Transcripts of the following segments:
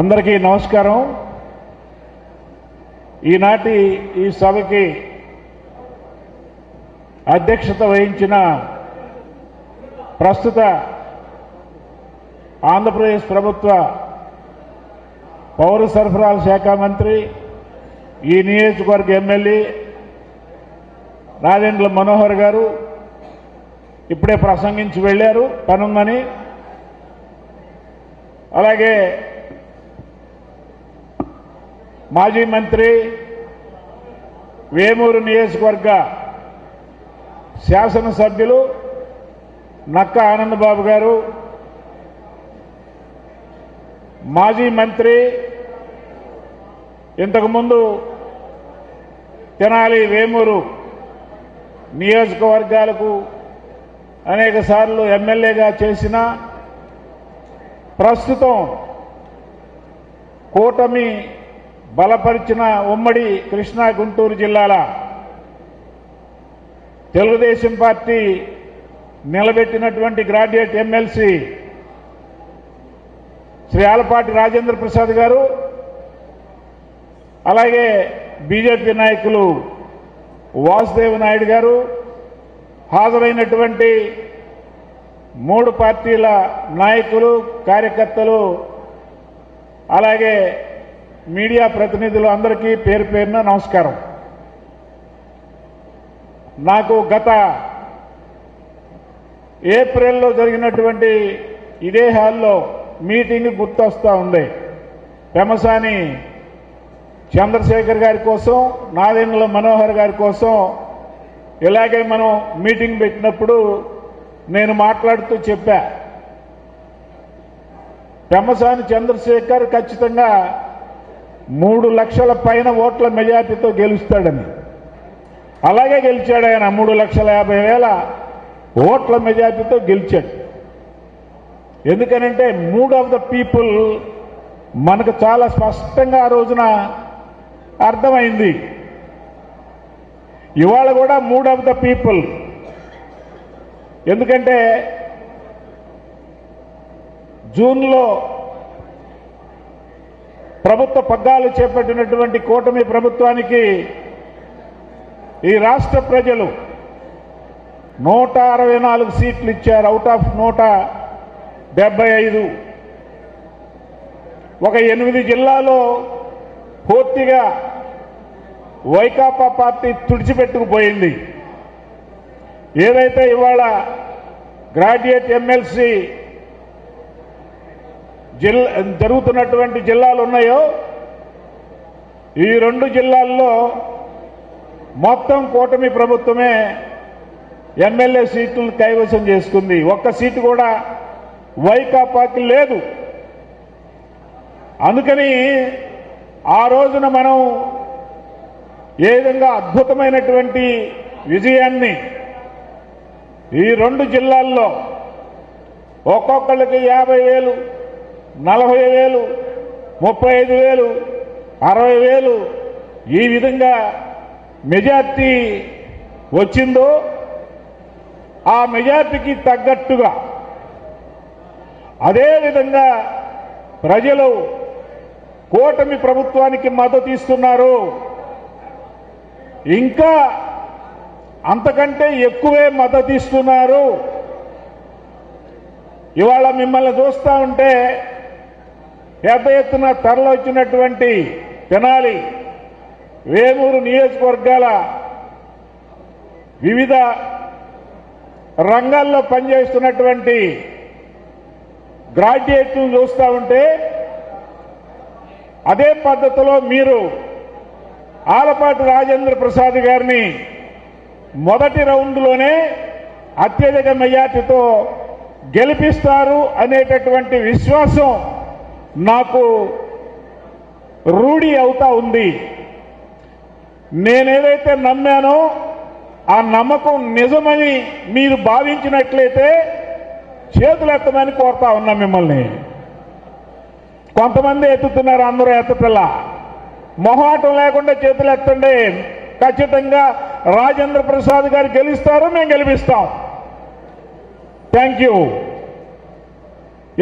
అందరికీ నమస్కారం. ఈనాటి ఈ సభకి అధ్యక్షత వహించిన ప్రస్తుత ఆంధ్రప్రదేశ్ ప్రభుత్వ పౌర సరఫరాల శాఖ మంత్రి, ఈ నియోజకవర్గ ఎమ్మెల్యే రాజేంద్ర మనోహర్ గారు ఇప్పుడే ప్రసంగించి వెళ్ళారు పనుందని. అలాగే మాజీ మంత్రి, వేమూరు నియోజకవర్గ శాసనసభ్యులు నక్క ఆనందబాబు గారు, మాజీ మంత్రి, ఇంతకుముందు తెనాలి వేమూరు నియోజకవర్గాలకు అనేక సార్లు ఎమ్మెల్యేగా చేసిన, ప్రస్తుతం కూటమి బలపరిచిన ఉమ్మడి కృష్ణా గుంటూరు జిల్లాల తెలుగుదేశం పార్టీ నిలబెట్టినటువంటి గ్రాడ్యుయేట్ ఎమ్మెల్సీ శ్రీ ఆలపాటి రాజేంద్ర ప్రసాద్ గారు, అలాగే బీజేపీ నాయకులు వాసుదేవ్ నాయుడు గారు, హాజరైనటువంటి 3 పార్టీల నాయకులు, కార్యకర్తలు, అలాగే మీడియా ప్రతినిధులు అందరికీ పేరు పేరున నమస్కారం. నాకు గత ఏప్రిల్లో జరిగినటువంటి ఇదే హాల్లో మీటింగ్ గుర్తొస్తూ ఉంది. పెమసాని చంద్రశేఖర్ గారి కోసం, నాదెండ్ల మనోహర్ గారి కోసం ఇలాగే మనం మీటింగ్ పెట్టినప్పుడు నేను మాట్లాడుతూ చెప్పా, పెమసాని చంద్రశేఖర్ ఖచ్చితంగా 3 లక్షల పైన ఓట్ల మెజార్టీతో గెలుస్తాడని. అలాగే గెలిచాడు ఆయన. 3,50,000 ఓట్ల మెజార్టీతో గెలిచాడు. ఎందుకనంటే మూడ్ ఆఫ్ ద పీపుల్ మనకు చాలా స్పష్టంగా ఆ రోజున అర్థమైంది. ఇవాళ కూడా మూడ్ ఆఫ్ ద పీపుల్. ఎందుకంటే జూన్లో ప్రభుత్వ పగ్గాలు చేపట్టినటువంటి కూటమి ప్రభుత్వానికి ఈ రాష్ట్ర ప్రజలు 164 సీట్లు ఇచ్చారు. Out of 175. ఒక 8 జిల్లాలో పూర్తిగా వైకాపా పార్టీ తుడిచిపెట్టుకుపోయింది. ఏదైతే ఇవాళ గ్రాడ్యుయేట్ ఎమ్మెల్సీ జరుగుతున్నటువంటి జిల్లాలు ఉన్నాయో, ఈ 2 జిల్లాల్లో మొత్తం కూటమి ప్రభుత్వమే ఎమ్మెల్యే సీట్లను కైవసం చేసుకుంది. ఒక్క సీటు కూడా వైకాపాకి లేదు. అందుకని ఆ రోజున మనం ఏ విధంగా అద్భుతమైనటువంటి విజయాన్ని ఈ 2 జిల్లాల్లో ఒక్కొక్కళ్ళకి 50,000, 40,000, 35,000, 60,000 ఈ విధంగా మెజార్టీ వచ్చిందో, ఆ మెజార్టీకి తగ్గట్టుగా అదేవిధంగా ప్రజలు కూటమి ప్రభుత్వానికి మద్దతు ఇస్తున్నారు. ఇంకా అంతకంటే ఎక్కువే మద్దతు ఇస్తున్నారు. ఇవాళ మిమ్మల్ని చూస్తూ ఉంటే పెద్ద ఎత్తున తరలివచ్చినటువంటి తెనాలి, వేమూరు నియోజకవర్గాల వివిధ రంగాల్లో పనిచేస్తున్నటువంటి గ్రాడ్యుయేట్లను చూస్తూ ఉంటే అదే పద్ధతిలో మీరు ఆలపాటి రాజేంద్ర ప్రసాద్ గారిని మొదటి రౌండ్లోనే అత్యధిక మెజార్టీతో గెలిపిస్తారు అనేటటువంటి విశ్వాసం నాకు రూఢి అవుతా ఉంది. నేనేదైతే నమ్మానో ఆ నమ్మకం నిజమని మీరు భావించినట్లయితే చేతులు ఎత్తమని కోరుతా ఉన్నా మిమ్మల్ని. కొంతమంది ఎత్తుతున్నారు, అందరూ ఎత్తపిల్ల. మొహాటం లేకుండా చేతులు ఎత్తండి. ఖచ్చితంగా రాజేంద్ర ప్రసాద్ గారు గెలుస్తారు, మేము గెలిపిస్తాం. Thank you.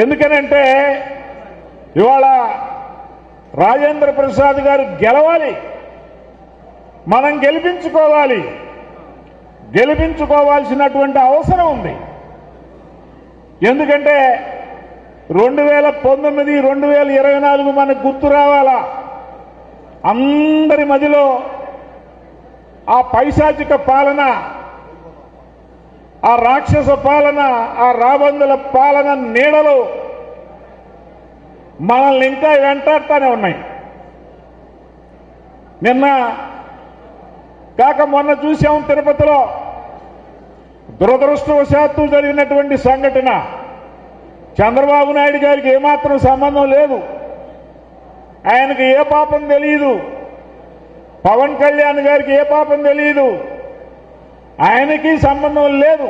ఎందుకనంటే ఇవాళ రాజేంద్ర ప్రసాద్ గారు గెలవాలి, మనం గెలిపించుకోవాలి, గెలిపించుకోవాల్సినటువంటి అవసరం ఉంది. ఎందుకంటే 2019, 2024 మనకు గుర్తు రావాలా. అందరి మదిలో ఆ పైశాచిక పాలన, ఆ రాక్షస పాలన, ఆ రాబందుల పాలన నీడలు మనల్ని ఇంకా వెంటాడుతూనే ఉన్నాయి. నిన్న కాక మొన్న చూసాం తిరుపతిలో దురదృష్టవశాత్తు జరిగినటువంటి సంఘటన. చంద్రబాబు నాయుడు గారికి ఏమాత్రం సంబంధం లేదు, ఆయనకు ఏ పాపం తెలియదు. పవన్ కళ్యాణ్ గారికి ఏ పాపం తెలియదు, ఆయనకి సంబంధం లేదు.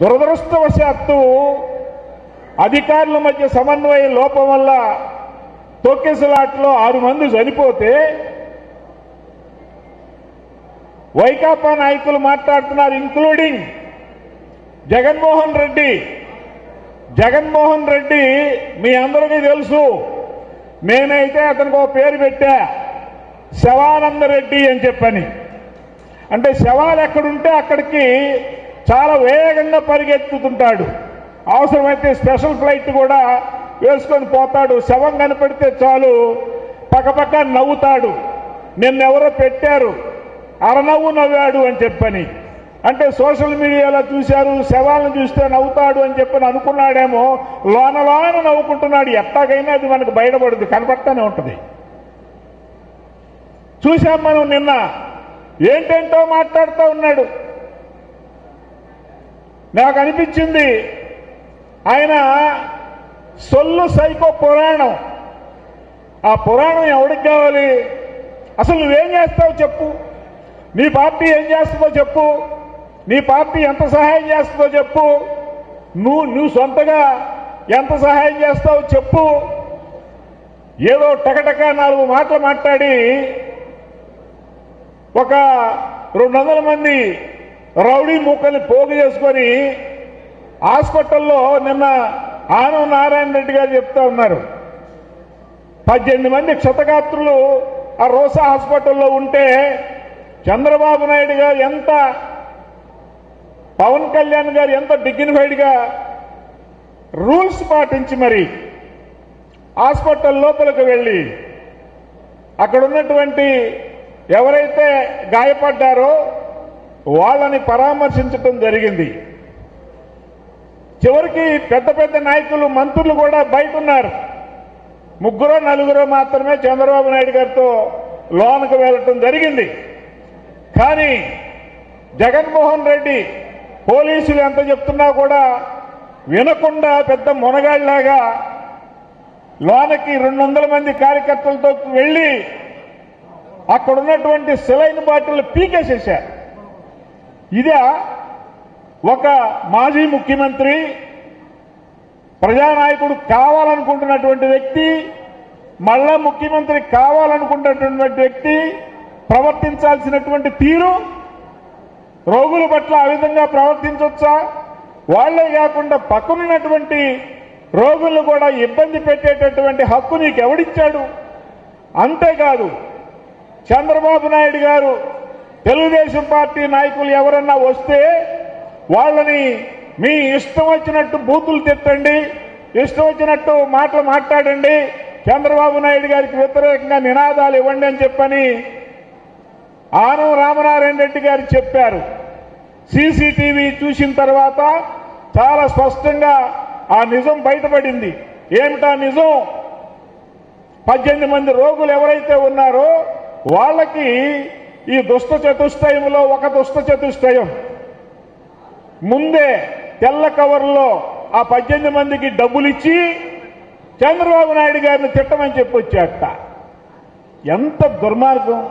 దురదృష్టవశాత్తు అధికారుల మధ్య సమన్వయ లోపం వల్ల తొక్కిసలాట్లో 6 మంది చనిపోతే వైకాపా నాయకులు మాట్లాడుతున్నారు, ఇంక్లూడింగ్ జగన్మోహన్ రెడ్డి. జగన్మోహన్ రెడ్డి మీ అందరికీ తెలుసు, నేనైతే అతనికి ఒక పేరు పెట్టా, శవానందరెడ్డి అని చెప్పని. అంటే శవాలు ఎక్కడుంటే అక్కడికి చాలా వేగంగా పరిగెత్తుతుంటాడు, అవసరమైతే స్పెషల్ ఫ్లైట్ కూడా వేసుకొని పోతాడు. శవం కనపడితే చాలు పక్కపక్క నవ్వుతాడు. నిన్నెవరో పెట్టారు అరనవ్వు నవ్వాడు అని చెప్పని. అంటే సోషల్ మీడియాలో చూశారు, శవాలను చూస్తే నవ్వుతాడు అని చెప్పని అనుకున్నాడేమో, లోన నవ్వుకుంటున్నాడు. ఎట్టాగైనా అది మనకు బయటపడుతుంది, కనపడతానే ఉంటుంది. చూశాం మనం నిన్న, ఏంటేంటో మాట్లాడుతూ ఉన్నాడు. నాకు అనిపించింది ఆయన సొల్లు సైకో పురాణం. ఆ పురాణం ఎవరికి కావాలి? అసలు నువ్వేం చేస్తావు చెప్పు, నీ పార్టీ ఏం చేస్తుందో చెప్పు, నీ పార్టీ ఎంత సహాయం చేస్తుందో చెప్పు, నువ్వు సొంతగా ఎంత సహాయం చేస్తావో చెప్పు. ఏదో టకటక 4 మాటలు మాట్లాడి ఒక 200 మంది రౌడీ మూకల్ని పోగు చేసుకొని హాస్పిటల్లో నిన్న ఆనం నారాయణ రెడ్డి గారు చెప్తా ఉన్నారు, 18 మంది క్షతగాత్రులు ఆ రోసా హాస్పిటల్లో ఉంటే చంద్రబాబు నాయుడు గారు ఎంత, పవన్ కళ్యాణ్ గారు ఎంత డిగ్నిఫైడ్గా రూల్స్ పాటించి మరి హాస్పిటల్ లోపలికి వెళ్ళి అక్కడ ఉన్నటువంటి ఎవరైతే గాయపడ్డారో వాళ్ళని పరామర్శించడం జరిగింది. చివరికి పెద్ద పెద్ద నాయకులు, మంత్రులు కూడా బయట ఉన్నారు. 3, 4 మాత్రమే చంద్రబాబు నాయుడు గారితో లోనికి వెళ్ళటం జరిగింది. కానీ జగన్మోహన్ రెడ్డి పోలీసులు ఎంత చెప్తున్నా కూడా వినకుండా పెద్ద మునగాళ్లాగా లోనకి 200 మంది కార్యకర్తలతో వెళ్ళి అక్కడున్నటువంటి సెలైన్ బాటిల్ పీకేసేశారు. ఇదే ఒక మాజీ ముఖ్యమంత్రి, ప్రజానాయకుడు కావాలనుకుంటున్నటువంటి వ్యక్తి, మళ్ళా ముఖ్యమంత్రి కావాలనుకుంటున్నటువంటి వ్యక్తి ప్రవర్తించాల్సినటువంటి తీరు? రోగుల పట్ల ఆ విధంగా ప్రవర్తించవచ్చా? వాళ్లే కాకుండా పక్కనున్నటువంటి రోగులను కూడా ఇబ్బంది పెట్టేటటువంటి హక్కు నీకు ఎవడిచ్చాడు? అంతేకాదు, చంద్రబాబు నాయుడు గారు తెలుగుదేశం పార్టీ నాయకులు ఎవరన్నా వస్తే వాళ్ళని మీ ఇష్టం వచ్చినట్టు బూతులు తిట్టండి, ఇష్టం వచ్చినట్టు మాటలు మాట్లాడండి, చంద్రబాబు నాయుడు గారికి వ్యతిరేకంగా నినాదాలు ఇవ్వండి అని చెప్పని ఆనం రామనారాయణ రెడ్డి గారు చెప్పారు. సీసీటీవీ చూసిన తర్వాత చాలా స్పష్టంగా ఆ నిజం బయటపడింది. ఏమిటా నిజం? 18 మంది రోగులు ఎవరైతే ఉన్నారో వాళ్ళకి ఈ దుష్ట చతుష్టయంలో ఒక దుష్ట చతుష్టయం ముందే తెల్ల కవర్లో ఆ 18 మందికి డబ్బులు ఇచ్చి చంద్రబాబు నాయుడు గారిని తిట్టమని చెప్పొచ్చాట. ఎంత దుర్మార్గం!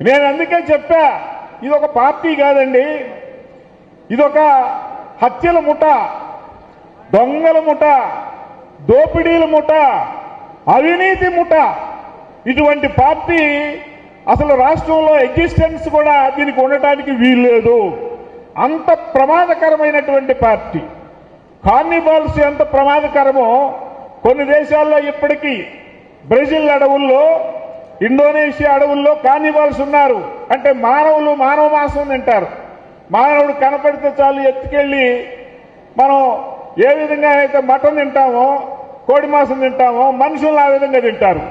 నేను అందుకే చెప్పా, ఇదొక పార్టీ కాదండి, ఇదొక హత్యల ముఠ, దొంగల ముఠ, దోపిడీల ముఠ, అవినీతి ముఠ. ఇటువంటి పార్టీ అసలు రాష్ట్రంలో ఎగ్జిస్టెన్స్ కూడా దీనికి ఉండటానికి వీల్లేదు. అంత ప్రమాదకరమైనటువంటి పార్టీ. కార్నివాల్స్ ఎంత ప్రమాదకరమో కొన్ని దేశాల్లో ఇప్పటికీ బ్రెజిల్ అడవుల్లో, ఇండోనేషియా అడవుల్లో కార్నివాల్స్ ఉన్నారు. అంటే మానవులు మానవ మాంసం తింటారు. మానవుడు కనపడితే చాలు ఎత్తుకెళ్ళి మనం ఏ విధంగా అయితే మటన్ తింటామో, కోడి మాంసం తింటామో, మనుషులను ఆ విధంగా తింటారు.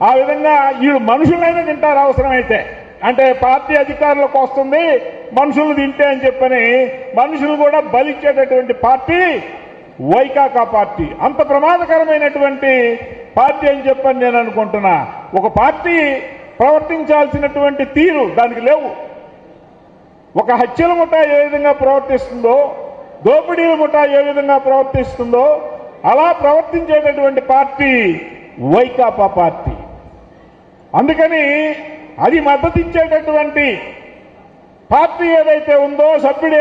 ఆ విధంగా వీళ్ళు మనుషులైనా తింటారు అవసరమైతే. అంటే పార్టీ అధికారంలోకి వస్తుంది మనుషులు తింటే అని చెప్పని మనుషులు కూడా బలిచ్చేటటువంటి పార్టీ వైకాపా పార్టీ. అంత ప్రమాదకరమైనటువంటి పార్టీ అని చెప్పని నేను అనుకుంటున్నా. ఒక పార్టీ ప్రవర్తించాల్సినటువంటి తీరు దానికి లేవు. ఒక హత్యల ముఠా ఏ విధంగా ప్రవర్తిస్తుందో, దోపిడీల ముఠా ఏ విధంగా ప్రవర్తిస్తుందో అలా ప్రవర్తించేటటువంటి పార్టీ వైకాపా పార్టీ. అందుకని అది మద్దతు ఇచ్చేటటువంటి పార్టీ ఏదైతే ఉందో, సభ్యుడు